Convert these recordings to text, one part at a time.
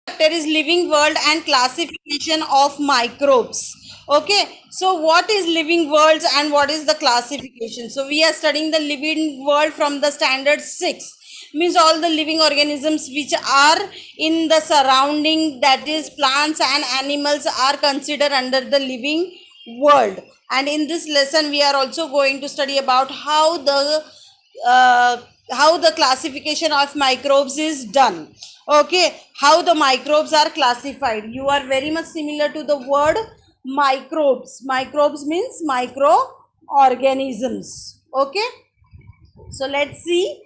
chapter is living world and classification of microbes. Okay, so what is living worlds and what is the classification? So we are studying the living world from the standard 6, means all the living organisms which are in the surrounding, that is plants and animals, are considered under the living world. And in this lesson we are also going to study about uh, how the classification of microbes is done. Okay, how the microbes are classified. You are very much similar to the word microbes. Microbes means microorganisms. Okay, so let's see.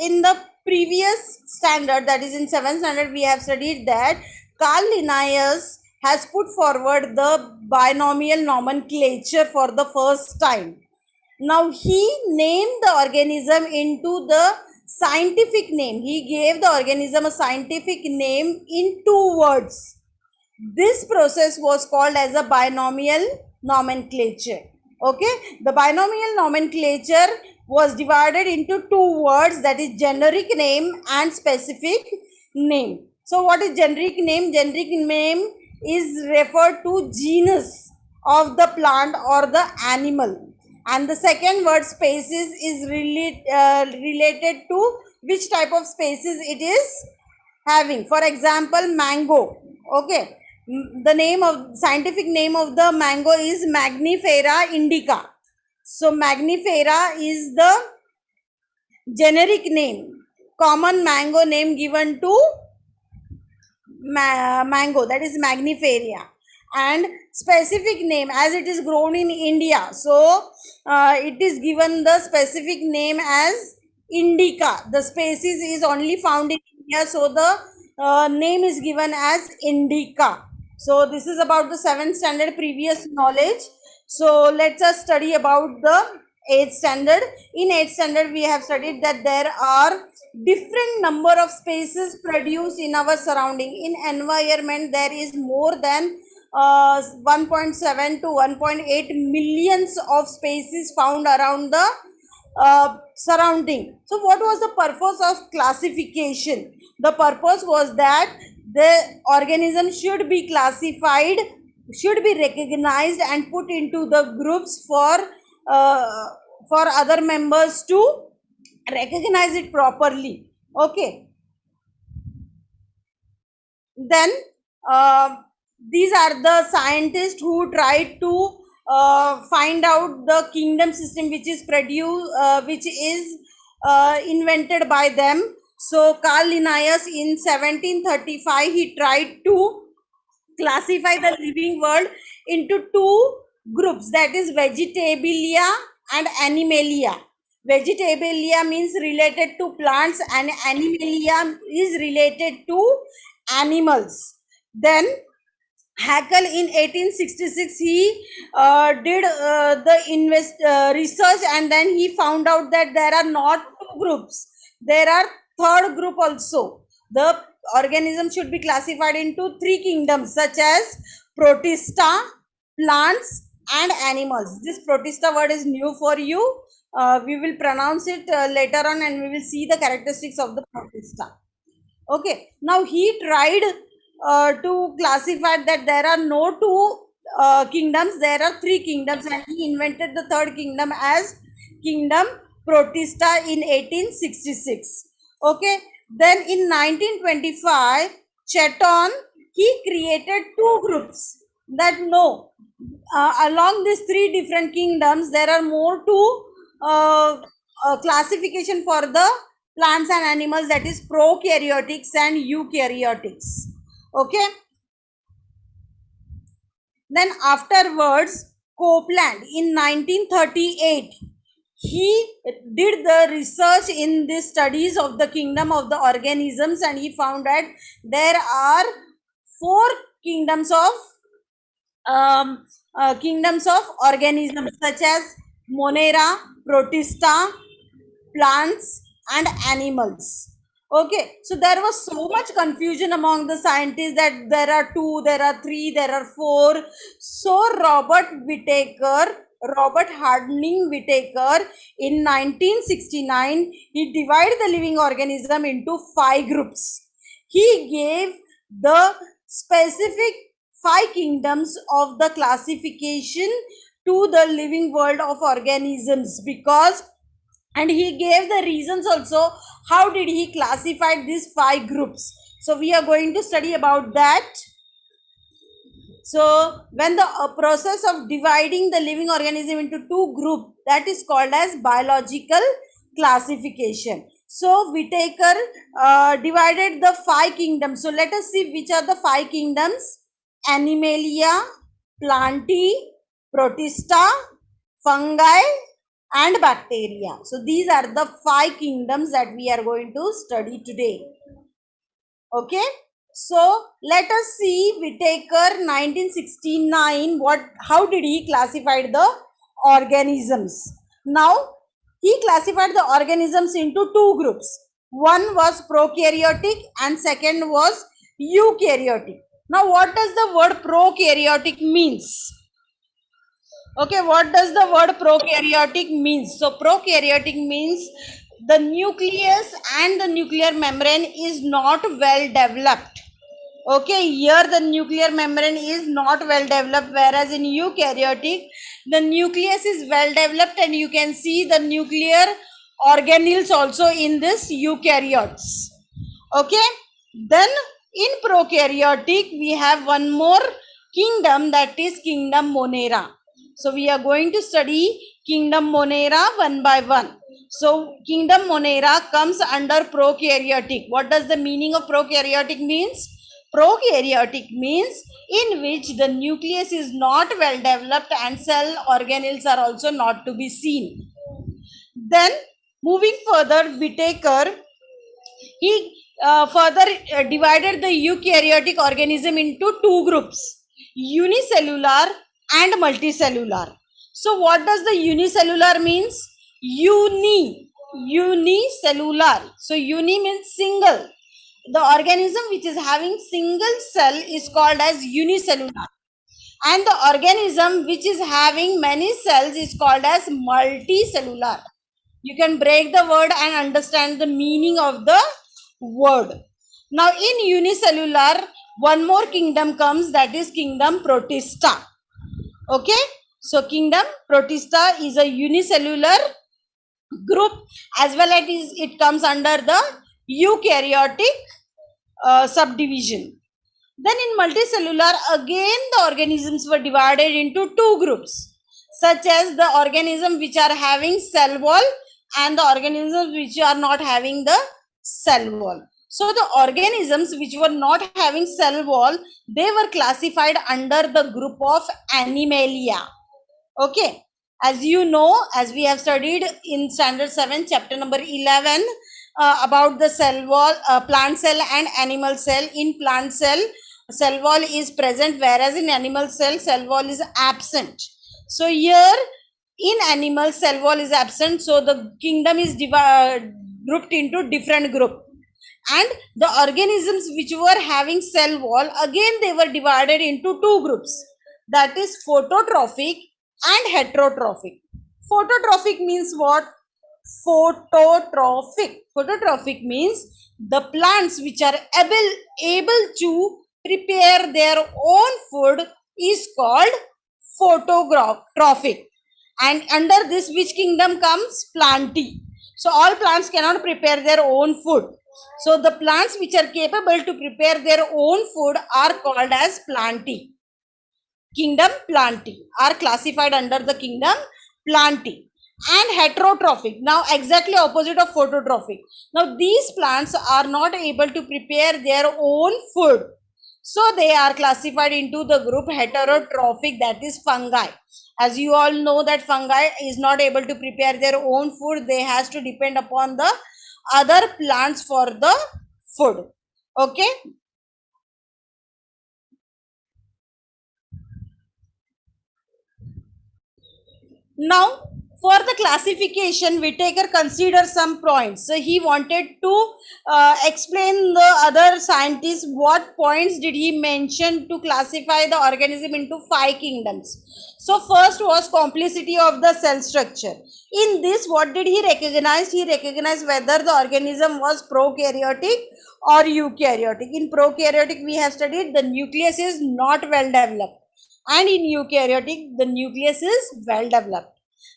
In the previous standard, that is in 7th standard, we have studied that Carl Linnaeus has put forward the binomial nomenclature for the first time. Now he named the organism into the scientific name. He gave the organism a scientific name in 2 words. This process was called as a binomial nomenclature. Okay, the binomial nomenclature was divided into 2 words, that is generic name and specific name. So what is generic name? Generic name is referred to genus of the plant or the animal, and the second word species is related to which type of species it is having. For example, mango. Okay, the name of scientific name of the mango is Magnifera indica. So Magnifera is the generic name, common mango name given to mango, that is Magnifera. And specific name, as it is grown in India, so it is given the specific name as indica. The species is only found in India, so the name is given as indica. So this is about the 7th standard previous knowledge. So let's us study about the 8th standard. In 8th standard we have studied that there are different number of species produced in our surrounding. In environment there is more than 1.7 to 1.8 millions of species found around the surrounding. So what was the purpose of classification? The purpose was that the organism should be classified, should be recognized and put into the groups for other members to recognize it properly. Okay, then these are the scientists who tried to find out the kingdom system which is invented by them. So Carl Linnaeus in 1735 he tried to classify the living world into 2 groups, that is Vegetabilia and Animalia. Vegetabilia means related to plants and Animalia is related to animals. Then Haeckel in 1866 he did the research, and then he found out that there are not 2 groups, there are third group also. The organism should be classified into 3 kingdoms such as Protista, plants and animals. This Protista word is new for you. We will pronounce it later on and we will see the characteristics of the Protista. Okay, now he tried to classify that there are no 2 kingdoms, there are 3 kingdoms, and he invented the third kingdom as Kingdom Protista in 1866. Okay, then in 1925, Cheton he created 2 groups, that no, along these 3 different kingdoms there are more to classification for the plants and animals, that is prokaryotics and eukaryotics. Okay, then afterwards Copeland in 1938 he did the research in the studies of the kingdom of the organisms, and he found that there are 4 kingdoms of organisms such as Monera, Protista, plants and animals. Okay, so there was so much confusion among the scientists that there are 2, there are 3, there are 4. So Robert Harding Whittaker in 1969 he divided the living organism into 5 groups. he gave the specific 5 kingdoms of the classification to the living world of organisms, because, and he gave the reasons also how did he classify these 5 groups. So we are going to study about that. So when the process of dividing the living organism into 2 groups, that is called as biological classification. So Whitaker divided the 5 kingdoms. So let us see which are the 5 kingdoms: Animalia, Plantae, Protista, Fungi, and Bacteria. So these are the 5 kingdoms that we are going to study today. Okay. So let us see Whitaker 1969, how did he classify the organisms. Now he classified the organisms into 2 groups. One was prokaryotic and second was eukaryotic. Now what does the word prokaryotic means? Okay, what does the word prokaryotic means? So prokaryotic means the nucleus and the nuclear membrane is not well developed. Okay, here the nuclear membrane is not well developed, whereas in eukaryotic the nucleus is well developed and you can see the nuclear organelles also in this eukaryotes. Okay, then in prokaryotic we have one more kingdom, that is kingdom Monera. So we are going to study kingdom Monera one by one. So kingdom Monera comes under prokaryotic. What does the meaning of prokaryotic means? Prokaryotic means in which the nucleus is not well developed and cell organelles are also not to be seen. Then moving further, Whitaker, he further divided the eukaryotic organism into 2 groups: unicellular and multicellular. So what does the unicellular means? Unicellular. So uni means single. The organism which is having single cell is called as unicellular, and the organism which is having many cells is called as multicellular. You can break the word and understand the meaning of the word. Now in unicellular, one more kingdom comes, that is kingdom Protista. Okay, so kingdom Protista is a unicellular group, as well as it comes under the eukaryotic subdivision. Then in multicellular, again the organisms were divided into 2 groups, such as the organisms which are having cell wall and the organisms which are not having the cell wall. So the organisms which were not having cell wall, they were classified under the group of Animalia. Okay, as you know, as we have studied in standard 7 chapter number 11 about the cell wall, plant cell and animal cell. In plant cell wall is present, whereas in animal cell wall is absent. So here in animal, cell wall is absent, so the kingdom is grouped into different group. And the organisms which were having cell wall, again they were divided into 2 groups, that is phototrophic and heterotrophic. Phototrophic means what? Phototrophic means the plants which are able to prepare their own food is called phototrophic. And under this, which kingdom comes? Plantae. So all plants cannot prepare their own food. So the plants which are capable to prepare their own food are called as Plantae. Kingdom Plantae are classified under the kingdom Plantae. And heterotrophic, now exactly opposite of phototrophic. Now these plants are not able to prepare their own food, so they are classified into the group heterotrophic, that is fungi. As you all know that fungi is not able to prepare their own food, they has to depend upon the other plants for the food. Okay. Now For the classification, Whittaker considered some points. So he wanted to explain the other scientists what points did he mention to classify the organism into 5 kingdoms. So first was complicity of the cell structure. In this, what did he recognize? He recognized whether the organism was prokaryotic or eukaryotic. In prokaryotic, we have studied the nucleus is not well developed, and in eukaryotic, the nucleus is well developed.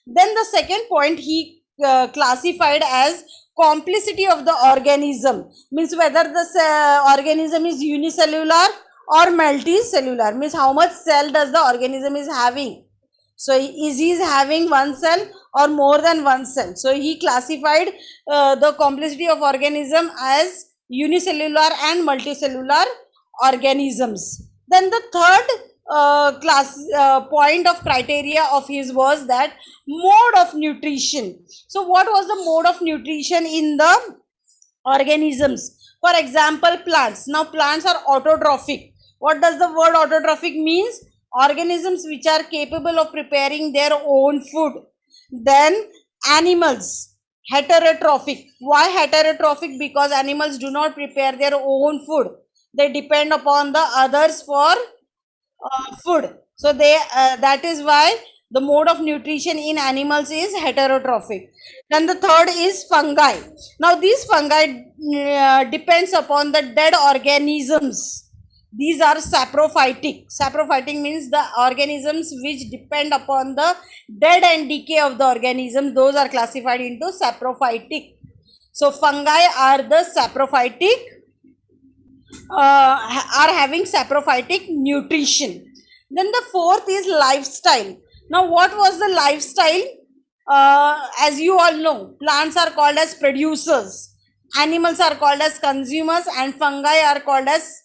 Then the second point he classified as complicity of the organism, means whether the organism is unicellular or multicellular, means how much cell does the organism is having. So is he having one cell or more than one cell? So he classified the complicity of organism as unicellular and multicellular organisms. Then the third point of criteria of his was that mode of nutrition. So what was the mode of nutrition in the organisms? For example, plants. Now plants are autotrophic. What does the word autotrophic means? Organisms which are capable of preparing their own food. Then animals, heterotrophic. Why heterotrophic? Because animals do not prepare their own food, they depend upon the others for food. So they that is why the mode of nutrition in animals is heterotrophic. Then the third is fungi. Now these fungi depends upon the dead organisms. These are saprophytic. Saprophytic means the organisms which depend upon the dead and decay of the organism. Those are classified into saprophytic. So fungi are the saprophytic, are having saprophytic nutrition. Then the fourth is lifestyle. Now what was the lifestyle? As you all know, plants are called as producers, animals are called as consumers, and fungi are called as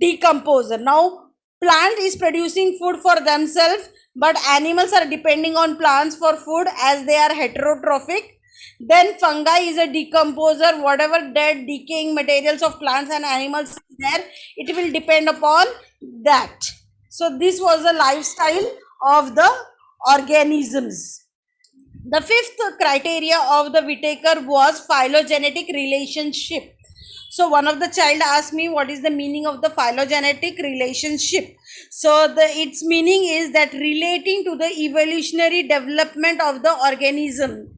decomposer. Now plant is producing food for themselves, but animals are depending on plants for food as they are heterotrophic. Then fungi is a decomposer. Whatever dead decaying materials of plants and animals is there, it will depend upon that. So this was the lifestyle of the organisms. The fifth criteria of the Whittaker was phylogenetic relationship. So one of the child asked me what is the meaning of the phylogenetic relationship. So its meaning is that relating to the evolutionary development of the organism.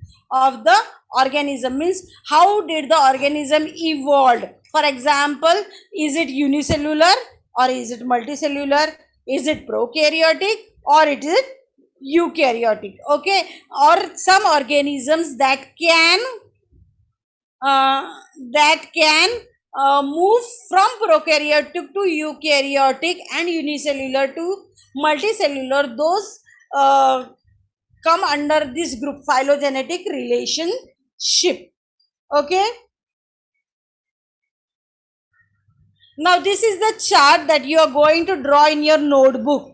Means how did the organism evolve. For example, is it unicellular or is it multicellular? Is it prokaryotic or it is eukaryotic? Okay, or some organisms that can move from prokaryotic to eukaryotic and unicellular to multicellular. Those come under this group, phylogenetic relationship. Okay, now this is the chart that you are going to draw in your notebook.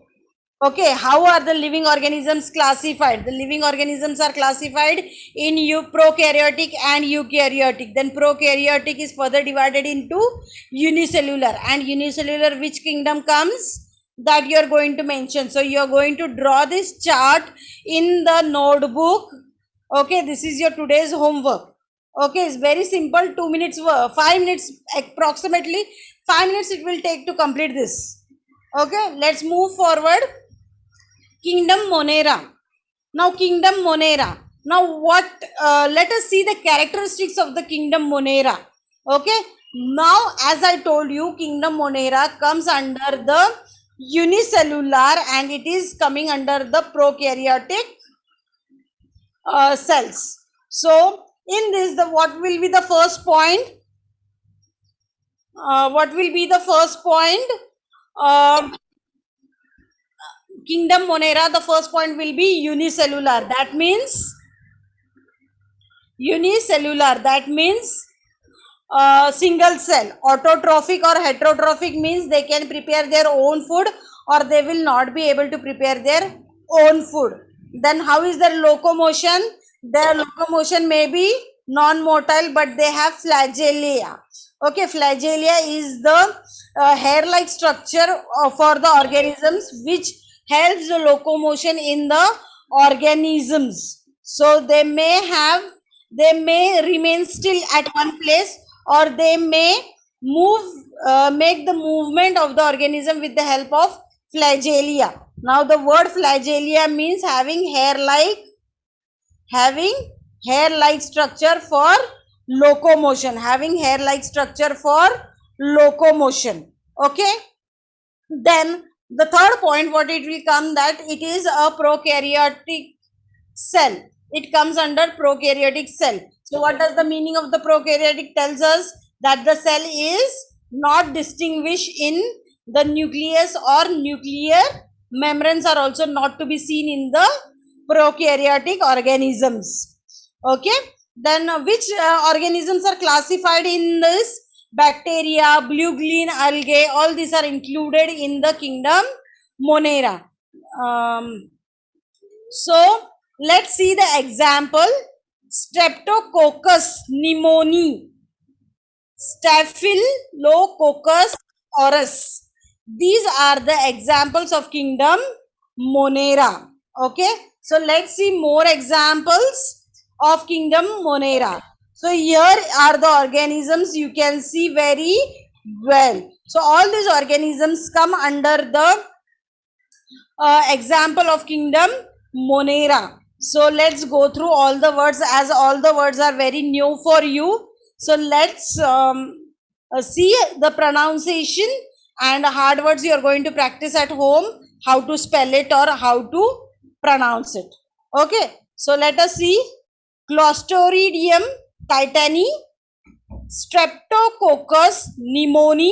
Okay, how are the living organisms classified? The living organisms are classified in prokaryotic and eukaryotic. Then prokaryotic is further divided into unicellular, and unicellular which kingdom comes, that you are going to mention. So you are going to draw this chart in the notebook. Okay, this is your today's homework. Okay, it's very simple. 2 minutes, 5 minutes, approximately 5 minutes it will take to complete this. Okay, let's move forward. Kingdom Monera. Now Kingdom Monera. Now what, let us see the characteristics of the Kingdom Monera. Okay, now as I told you, Kingdom Monera comes under the unicellular and it is coming under the prokaryotic cells. So in this, what will be the first point? Kingdom Monera, the first point will be unicellular. That means single cell. Autotrophic or heterotrophic means they can prepare their own food or they will not be able to prepare their own food. Then how is their locomotion? Their locomotion may be non-motile, but they have flagella. Okay, flagella is the hair-like structure for the organisms which helps the locomotion in the organisms. So they may remain still at one place, or they may make the movement of the organism with the help of flagella. Now the word flagella means having hair like structure for locomotion, okay. Then the third point what it will come, that it is a prokaryotic cell. It comes under prokaryotic cell. So what does the meaning of the prokaryotic tells us? That the cell is not distinguished in the nucleus, or nuclear membranes are also not to be seen in the prokaryotic organisms. Okay. Then which organisms are classified in this? Bacteria, blue green algae, all these are included in the kingdom Monera. So let's see the example. Streptococcus pneumoniae, Staphylococcus aureus. These are the examples of kingdom Monera. Okay. So let's see more examples of kingdom Monera. So here are the organisms you can see very well. So all these organisms come under the example of kingdom Monera. So let's go through all the words, as all the words are very new for you. So let's see the pronunciation, and hard words you are going to practice at home, how to spell it or how to pronounce it. Okay. So let us see. Clostridium tetani, Streptococcus pneumoniae,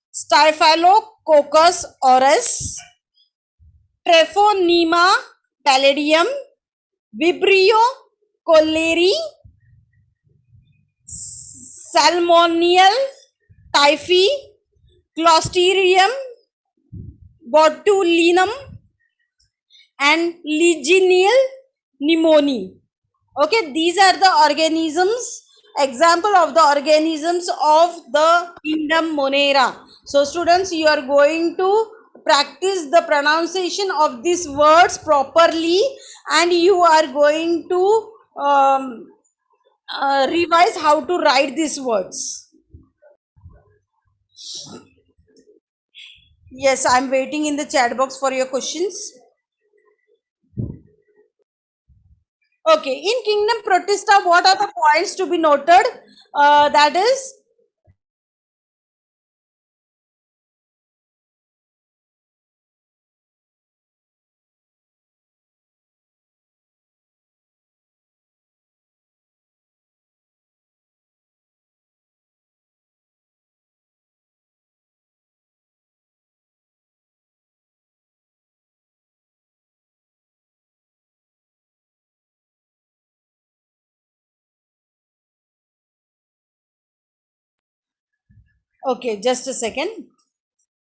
Staphylococcus aureus, Treponema pallidum, Vibrio cholerae, Salmonella typhi, Clostridium botulinum, and Legionella pneumoniae. Okay, these are the organisms, example of the organisms of the kingdom Monera. So students, you are going to practice the pronunciation of these words properly, and you are going to revise how to write these words. Yes, I am waiting in the chat box for your questions. Okay, in kingdom Protista, what are the points to be noted? That is, okay, just a second.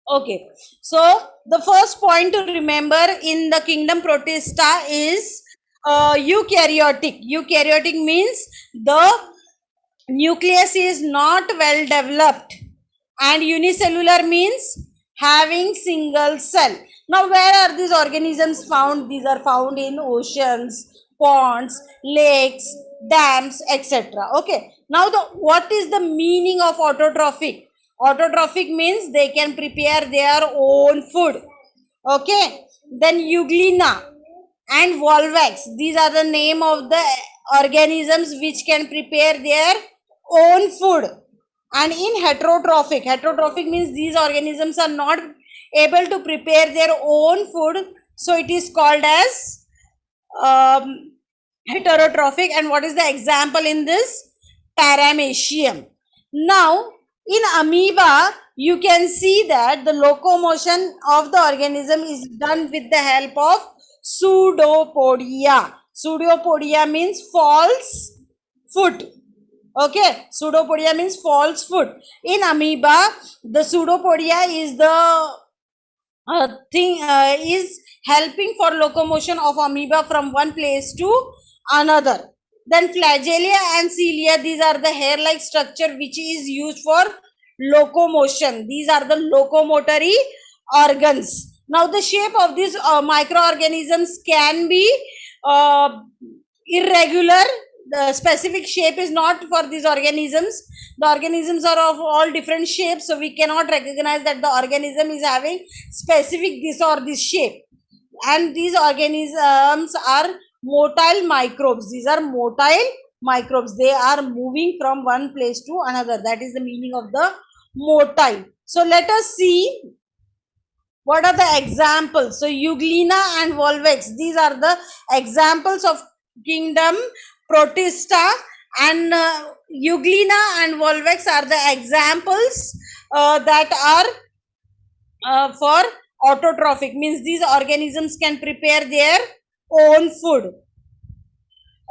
Okay, so the first point to remember in the kingdom Protista is eukaryotic. Eukaryotic means the nucleus is not well developed, and unicellular means having single cell. Now where are these organisms found? These are found in oceans, ponds, lakes, dams, etc. Okay. Now what is the meaning of autotrophic? Autotrophic means they can prepare their own food. Okay. Then Euglena and Volvax, these are the name of the organisms which can prepare their own food. And in heterotrophic means these organisms are not able to prepare their own food, so it is called as heterotrophic. And what is the example in this? Paramecium. Now in amoeba, you can see that the locomotion of the organism is done with the help of pseudopodia. Pseudopodia means false foot. Okay, pseudopodia means false foot. In amoeba, the pseudopodia is the is helping for locomotion of amoeba from one place to another. Then flagella and cilia, these are the hair-like structure which is used for locomotion. These are the locomotory organs. Now the shape of these microorganisms can be irregular. The specific shape is not for these organisms. The organisms are of all different shapes, so we cannot recognize that the organism is having specific this or this shape. And these organisms are motile microbes. These are motile microbes. They are moving from one place to another. That is the meaning of the motile. So let us see what are the examples. So Euglena and Volvex, these are the examples of kingdom Protista, and Euglena and Volvex are the examples that are for autotrophic, means these organisms can prepare their own food.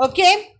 Okay.